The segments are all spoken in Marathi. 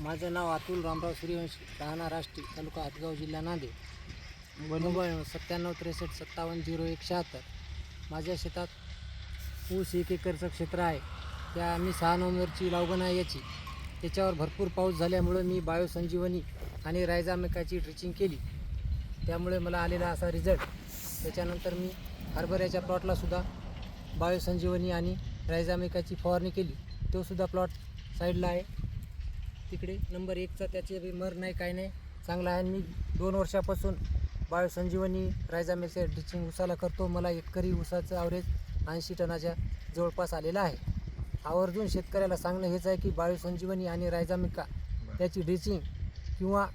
माझं नाव अतुल रामराव सूर्यवंशी, राहणार राष्ट्री, तालुका हातगाव, जिल्हा नांदेड, मोबाईल 9763570176. माझ्या शेतात ऊस 1 एकरचं क्षेत्र आहे. त्या मी 6 नोव्हेंबरची लागवड आहे याची. त्याच्यावर भरपूर पाऊस झाल्यामुळे मी बायोसंजीवनी आणि रायझोमिकची ड्रिचिंग केली. त्यामुळे मला आलेला असा रिझल्ट. त्याच्यानंतर मी हरभऱ्याच्या प्लॉटलासुद्धा बायोसंजीवनी आणि रायझोमिकची फवारणी केली. तो सुद्धा प्लॉट साईडला आहे तिकडे नंबर 1चा. त्याचे बी मर नाही काही नाही, चांगला आहे. मी 2 वर्षापासून बायोसंजीवनी रायझोमिकचे ड्रिचिंग उसाला करतो. मला एकरी ऊसाचं ॲव्हरेज 80 टनाच्या जवळपास आलेला आहे. आवर्जून शेतकऱ्याला सांगणं हेच आहे की बायोसंजीवनी आणि रायझोमिका त्याची ड्रिचिंग किंवा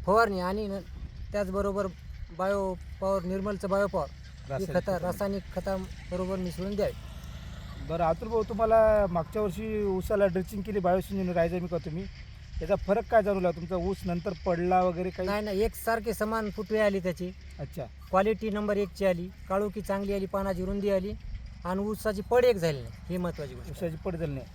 फवारणी आणि त्याचबरोबर बायो पॉवर, निर्मलचं बायो पॉवर ही खतं रासायनिक खताबरोबर मिसळून द्यावे. बरं अतुल भाऊ, तुम्हाला मागच्या वर्षी ऊसाला ड्रिचिंग केली बायोसंजीवनी रायझोमिका, तुम्ही याचा फरक काय जाणवला? तुमचा ऊस नंतर पडला वगैरे काही? नाही, एकसारखे समान फुटवे आली त्याची. अच्छा, क्वालिटी नंबर 1ची आली, काळोखी चांगली आली, पानाची रुंदी आली आणि ऊसाची पड एक झाली नाही, ही महत्त्वाची गोष्ट. ऊसाची पड झाली नाही.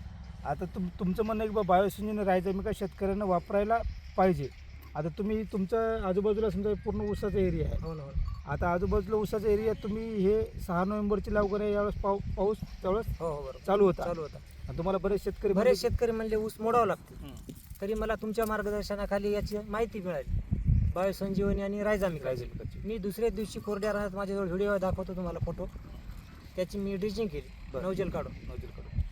आता तुमचं म्हणणं आहे की बायोसंजीवनी रायझोमिका शेतकऱ्यांना वापरायला पाहिजे. आता तुम्ही तुमचं आजूबाजूला समजा पूर्ण ऊसाचा एरिया आहे. हो ना. आता आजूबाजूला ऊसाचा एरिया तुम्ही हे 6 नोव्हेंबरची लागवड आहे, यावेळेस पाऊस त्यावेळेस हो बरोबर चालू होता. आणि तुम्हाला बरेच शेतकरी म्हणले ऊस मोडावं लागते. तरी मला तुमच्या मार्गदर्शनाखाली याची माहिती मिळाली, बायोसंजीवनी आणि रायझोमिकाची. मी दुसऱ्या दिवशी कोरड्या राहत माझ्याजवळ व्हिडिओ दाखवतो तुम्हाला, फोटो. त्याची मी ड्रिचिंग केली नौजल काढून.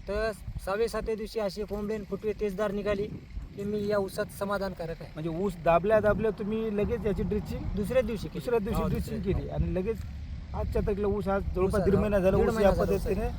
तर 6व्या-7व्या दिवशी अशी कोंबडेन फुटवे तेजदार निघाली की मी या ऊसात समाधानकारक आहे. म्हणजे ऊस दाबल्या तुम्ही लगेच याची ड्रिचिंग दुसऱ्या दिवशी ड्रिचिंग केली आणि लगेच आजच्या तारखेला ऊस आज जवळपास 1.5 महिना झाला ऊस या पद्धतीने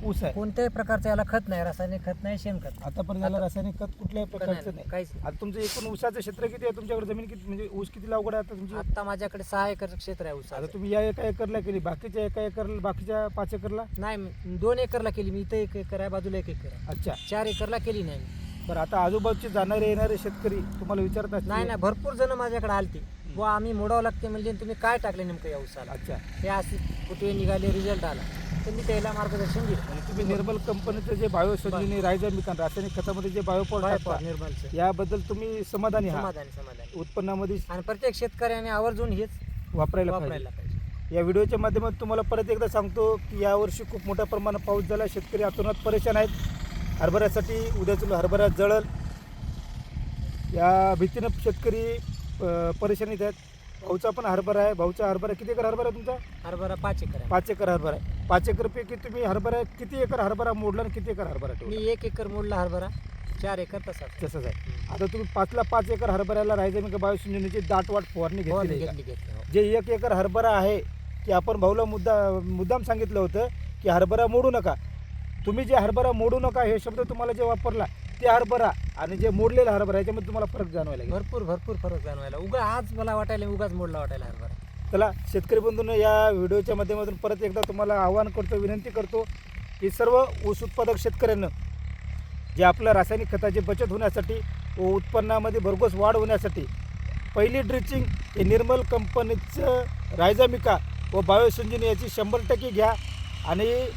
ऊस आहे. कोणत्याही प्रकारचं याला खत नाही, रासायनिक खत नाही, शेणखत. आतापर्यंत याला रासायनिक खत कुठल्याही प्रकारचं नाही, काहीच. आता तुमचं एकूण ऊसाचं क्षेत्र किती आहे? तुमच्याकडे जमीन किती, म्हणजे ऊस किती लागवड आहे आता तुमची? आता माझ्याकडे 6 एकरचं क्षेत्र आहे ऊस. आता तुम्ही या 1 एकरला केली, बाकीच्या 1 एकरला, बाकीच्या 5 एकरला? नाही, 2 एकरला केली मी. इथं 1 एकर आहे, बाजूला 1 एकर आहे. अच्छा, 4 एकरला केली नाही मी. बरं आता आजूबाजूचे जाणारे येणारे शेतकरी तुम्हाला विचारत असतील? नाही, भरपूर जण माझ्याकडे आलते, व आम्ही मोडावं लागते म्हणजे तुम्ही काय टाकले नेमकं या ऊसाला. अच्छा, हे असे फुटवे निघाले, रिझल्ट आला, तर मी त्याला मार्गदर्शन दिलं. म्हणजे तुम्ही निर्मल कंपनीचं जे बायोसंजीवनी रायझोमिका रासायनिक खतामध्ये जे बायोपॉवर निर्मलचं याबद्दल तुम्ही समाधानी आहात? समाधानी. उत्पन्नामध्ये आणि प्रत्येक शेतकऱ्याने आवर्जून हेच वापरायला पाहिजे. या व्हिडिओच्या माध्यमातून तुम्हाला परत एकदा सांगतो की यावर्षी खूप मोठ्या प्रमाणात पाऊस झाला. शेतकरी अतोनात परेशान आहेत. हरभऱ्यासाठी उद्याचं हरभरा जळल या भीतीनं शेतकरी परेशानीत आहेत. भाऊचा पण हरभरा आहे. भाऊचा हरभरा किती एकर हरभरा आहे तुमचा? हरभरा 5 एकर आहे. 5 एकर हरभरा आहे. 5 एकरपैकी तुम्ही हरभरा किती एकर हरभरा मोडला आणि किती एकर हरभरा ठेवला? मी 1 एकर मोडला हरभरा, 4 एकर तसंच आहे. आता तुम्ही 5 एकर हरभऱ्याला रायझोमिका बायोसंजीवनीची दाटवाट फवारणी घेतली. जे 1 एकर हरभरा आहे की आपण भाऊला मुद्दाम सांगितलं होतं की हरभरा मोडू नका. तुम्ही जे हरभरा मोडू नका हे शब्द तुम्हाला जे वापरला, ते हरभरा आणि जे मोडलेला हरभरा याच्यामध्ये तुम्हाला फरक जाणवायला लागेल. भरपूर फरक जाणवायला. आज मला वाटायला उगाच मोडला वाटायला हरभरा. चला शेतकरी बंधूंनो, या व्हिडिओच्या माध्यमातून परत एकदा तुम्हाला आवाहन करतो, विनंती करतो की सर्व ऊस उत्पादक शेतकऱ्यांना जे आपलं रासायनिक खताची बचत होण्यासाठी व उत्पन्नामध्ये भरघोस वाढ होण्यासाठी पहिली ड्रिचिंग हे निर्मल कंपनीचं रायझोमिका व बायोसंजीवनी याची 100% घ्या. आणि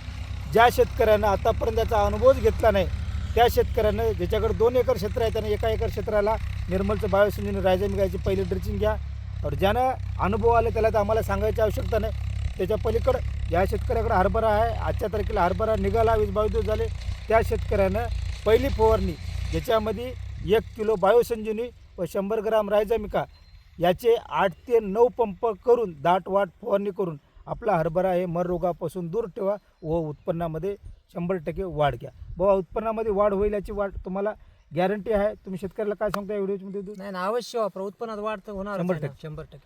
ज्या शेतकऱ्यांना आतापर्यंत त्याचा अनुभवच घेतला नाही त्या शेतकऱ्यांना, ज्याच्याकडे 2 एकर क्षेत्र आहे, त्याने 1 एकर क्षेत्राला निर्मलचं बायोसंजीवनी रायझोमिका याची पहिली ड्रिचिंग घ्या. और ज्यानं अनुभव आले त्याला तर आम्हाला सांगायची आवश्यकता नाही. त्याच्या पलीकडं ज्या शेतकऱ्याकडे हरभरा आहे, आजच्या तारखेला हरभरा निघाला 20-22 दिवस झाले, त्या शेतकऱ्यानं पहिली फवारणी ज्याच्यामध्ये 1 किलो बायोसंजीवनी व 100 ग्राम रायझोमिका याचे 8 ते 9 पंप करून दाटवाट फवारणी करून आपला हरभरा हे मर रोगापासून दूर ठेवा व उत्पन्नामध्ये 100% वाढ घ्या. बाबा उत्पन्नामध्ये वाढ होईल याची तुम्हाला गॅरंटी आहे. तुम्ही शेतकऱ्याला काय सांगता या व्हिडिओमध्ये? नाही, अवश्य वापरा. उत्पन्नात वाढ तर होणार 100%. 100%.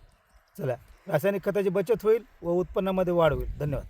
चला, रासायनिक खताची बचत होईल व उत्पन्नामध्ये वाढ होईल. धन्यवाद.